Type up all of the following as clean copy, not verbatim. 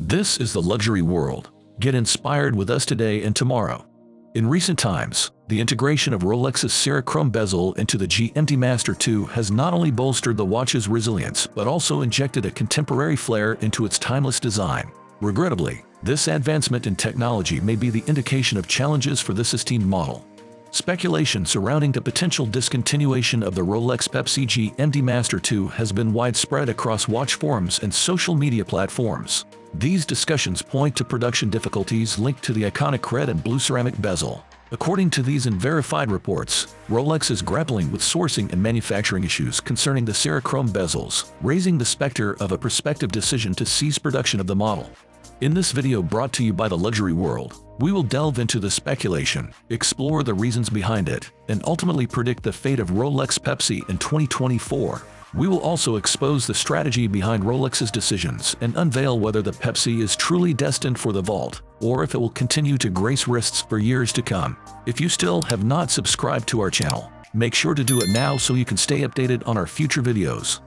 This is the luxury world. Get inspired with us today and tomorrow. In recent times, the integration of Rolex's Serichrome bezel into the GMT Master 2 has not only bolstered the watch's resilience but also injected a contemporary flair into its timeless design. Regrettably, this advancement in technology may be the indication of challenges for this esteemed model. Speculation surrounding the potential discontinuation of the Rolex Pepsi GMT Master 2 has been widespread across watch forums and social media platforms. These discussions point to production difficulties linked to the iconic red and blue ceramic bezel. According to these unverified reports, Rolex is grappling with sourcing and manufacturing issues concerning the Serichrome bezels, raising the specter of a prospective decision to cease production of the model. In this video brought to you by the luxury world, we will delve into the speculation, explore the reasons behind it, and ultimately predict the fate of Rolex Pepsi in 2024. We will also expose the strategy behind Rolex's decisions and unveil whether the Pepsi is truly destined for the vault, or if it will continue to grace wrists for years to come. If you still have not subscribed to our channel, make sure to do it now so you can stay updated on our future videos.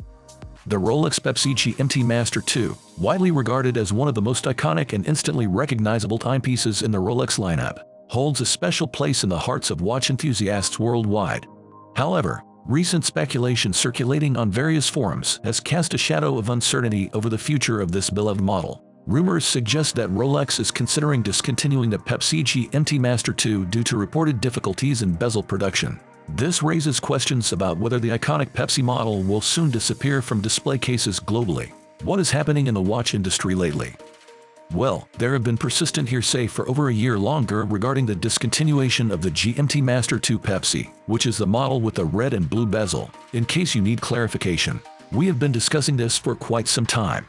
The Rolex Pepsi GMT Master 2, widely regarded as one of the most iconic and instantly recognizable timepieces in the Rolex lineup, holds a special place in the hearts of watch enthusiasts worldwide. However, recent speculation circulating on various forums has cast a shadow of uncertainty over the future of this beloved model. Rumors suggest that Rolex is considering discontinuing the Pepsi GMT Master 2 due to reported difficulties in bezel production. This raises questions about whether the iconic Pepsi model will soon disappear from display cases globally. What is happening in the watch industry lately? Well, there have been persistent hearsay for over a year longer regarding the discontinuation of the GMT Master 2 Pepsi, which is the model with the red and blue bezel. In case you need clarification, we have been discussing this for quite some time.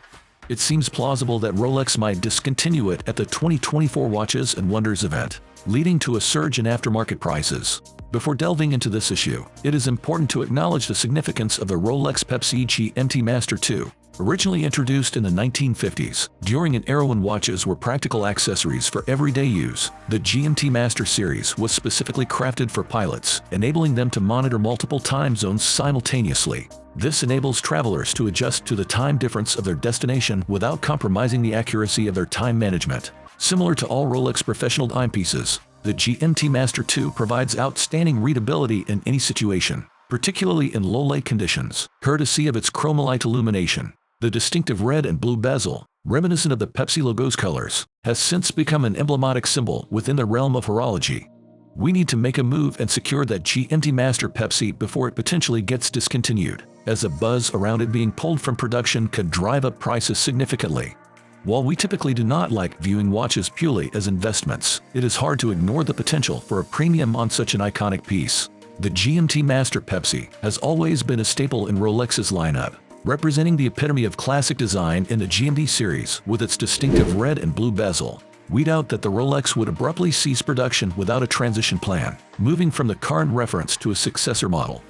It seems plausible that Rolex might discontinue it at the 2024 Watches and Wonders event, leading to a surge in aftermarket prices. Before delving into this issue, it is important to acknowledge the significance of the Rolex Pepsi GMT Master 2. Originally introduced in the 1950s, during an era when watches were practical accessories for everyday use, the GMT Master series was specifically crafted for pilots, enabling them to monitor multiple time zones simultaneously. This enables travelers to adjust to the time difference of their destination without compromising the accuracy of their time management. Similar to all Rolex professional timepieces, the GMT Master 2 provides outstanding readability in any situation, particularly in low-light conditions, courtesy of its chromalite illumination. The distinctive red and blue bezel, reminiscent of the Pepsi logo's colors, has since become an emblematic symbol within the realm of horology. We need to make a move and secure that GMT Master Pepsi before it potentially gets discontinued, as the buzz around it being pulled from production could drive up prices significantly. While we typically do not like viewing watches purely as investments, it is hard to ignore the potential for a premium on such an iconic piece. The GMT Master Pepsi has always been a staple in Rolex's lineup, representing the epitome of classic design in the GMT series with its distinctive red and blue bezel. We doubt that the Rolex would abruptly cease production without a transition plan, moving from the current reference to a successor model.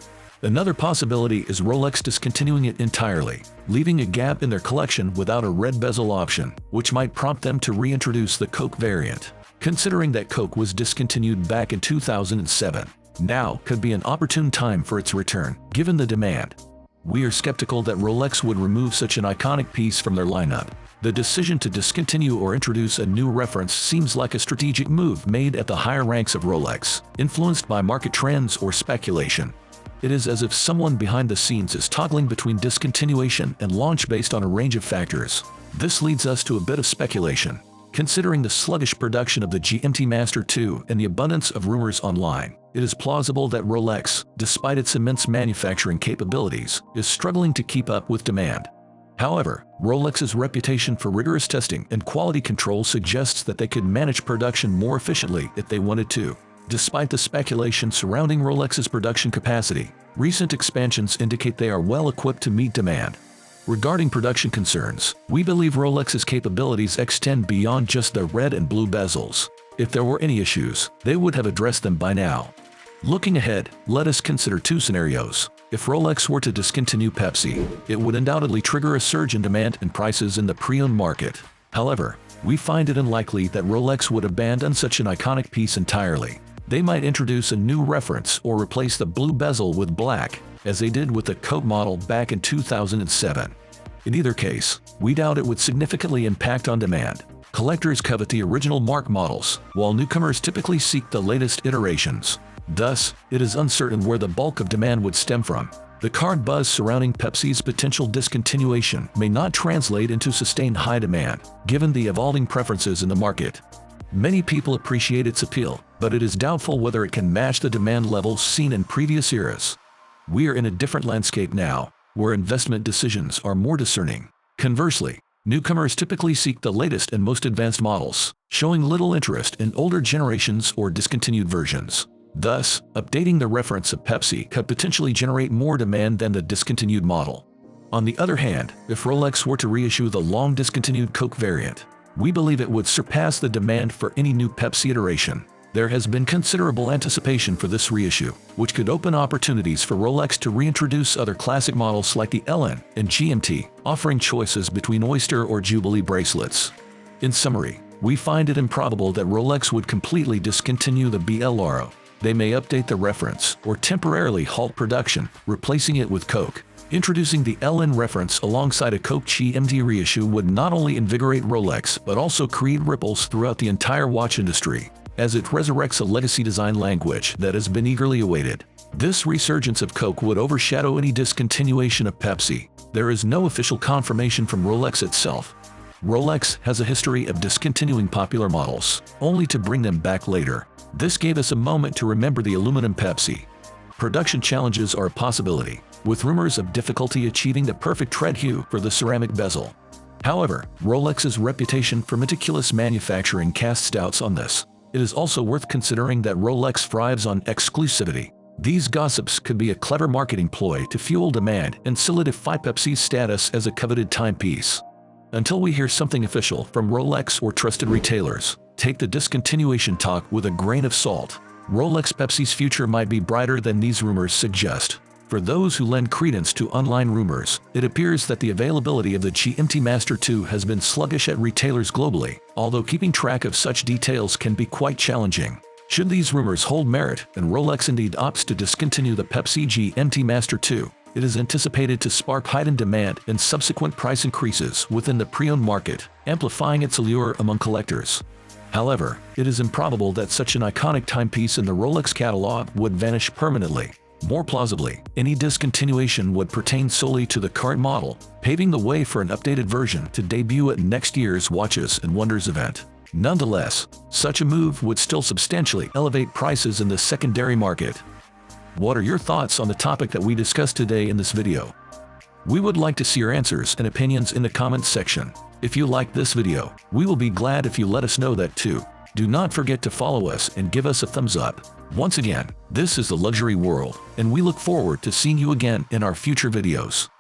Another possibility is Rolex discontinuing it entirely, leaving a gap in their collection without a red bezel option, which might prompt them to reintroduce the Coke variant. Considering that Coke was discontinued back in 2007, now could be an opportune time for its return, given the demand. We are skeptical that Rolex would remove such an iconic piece from their lineup. The decision to discontinue or introduce a new reference seems like a strategic move made at the higher ranks of Rolex, influenced by market trends or speculation. It is as if someone behind the scenes is toggling between discontinuation and launch based on a range of factors. This leads us to a bit of speculation. Considering the sluggish production of the GMT Master 2 and the abundance of rumors online, it is plausible that Rolex, despite its immense manufacturing capabilities, is struggling to keep up with demand. However, Rolex's reputation for rigorous testing and quality control suggests that they could manage production more efficiently if they wanted to. Despite the speculation surrounding Rolex's production capacity, recent expansions indicate they are well equipped to meet demand. Regarding production concerns, we believe Rolex's capabilities extend beyond just the red and blue bezels. If there were any issues, they would have addressed them by now. Looking ahead, let us consider two scenarios. If Rolex were to discontinue Pepsi, it would undoubtedly trigger a surge in demand and prices in the pre-owned market. However, we find it unlikely that Rolex would abandon such an iconic piece entirely. They might introduce a new reference or replace the blue bezel with black, as they did with the Coke model back in 2007. In either case, we doubt it would significantly impact on demand. Collectors covet the original mark models, while newcomers typically seek the latest iterations. Thus, it is uncertain where the bulk of demand would stem from. The current buzz surrounding Pepsi's potential discontinuation may not translate into sustained high demand, given the evolving preferences in the market. Many people appreciate its appeal, but it is doubtful whether it can match the demand levels seen in previous eras. We are in a different landscape now, where investment decisions are more discerning. Conversely, newcomers typically seek the latest and most advanced models, showing little interest in older generations or discontinued versions. Thus, updating the reference of Pepsi could potentially generate more demand than the discontinued model. On the other hand, if Rolex were to reissue the long-discontinued Coke variant, we believe it would surpass the demand for any new Pepsi iteration. There has been considerable anticipation for this reissue, which could open opportunities for Rolex to reintroduce other classic models like the LN and GMT, offering choices between Oyster or Jubilee bracelets. In summary, we find it improbable that Rolex would completely discontinue the BLRO. They may update the reference or temporarily halt production, replacing it with Coke. Introducing the LN reference alongside a Coke GMT reissue would not only invigorate Rolex but also create ripples throughout the entire watch industry, as it resurrects a legacy design language that has been eagerly awaited. This resurgence of Coke would overshadow any discontinuation of Pepsi. There is no official confirmation from Rolex itself. Rolex has a history of discontinuing popular models, only to bring them back later. This gave us a moment to remember the aluminum Pepsi. Production challenges are a possibility, with rumors of difficulty achieving the perfect tread hue for the ceramic bezel. However, Rolex's reputation for meticulous manufacturing casts doubts on this. It is also worth considering that Rolex thrives on exclusivity. These gossips could be a clever marketing ploy to fuel demand and solidify Pepsi's status as a coveted timepiece. Until we hear something official from Rolex or trusted retailers, take the discontinuation talk with a grain of salt. Rolex Pepsi's future might be brighter than these rumors suggest. For those who lend credence to online rumors, it appears that the availability of the GMT Master 2 has been sluggish at retailers globally, although keeping track of such details can be quite challenging. Should these rumors hold merit and Rolex indeed opts to discontinue the Pepsi GMT Master 2, it is anticipated to spark heightened demand and subsequent price increases within the pre-owned market, amplifying its allure among collectors. However, it is improbable that such an iconic timepiece in the Rolex catalog would vanish permanently. More plausibly, any discontinuation would pertain solely to the current model, paving the way for an updated version to debut at next year's Watches and Wonders event. Nonetheless, such a move would still substantially elevate prices in the secondary market. What are your thoughts on the topic that we discussed today in this video? We would like to see your answers and opinions in the comments section. If you liked this video, we will be glad if you let us know that too. Do not forget to follow us and give us a thumbs up. Once again, this is the Luxury World, and we look forward to seeing you again in our future videos.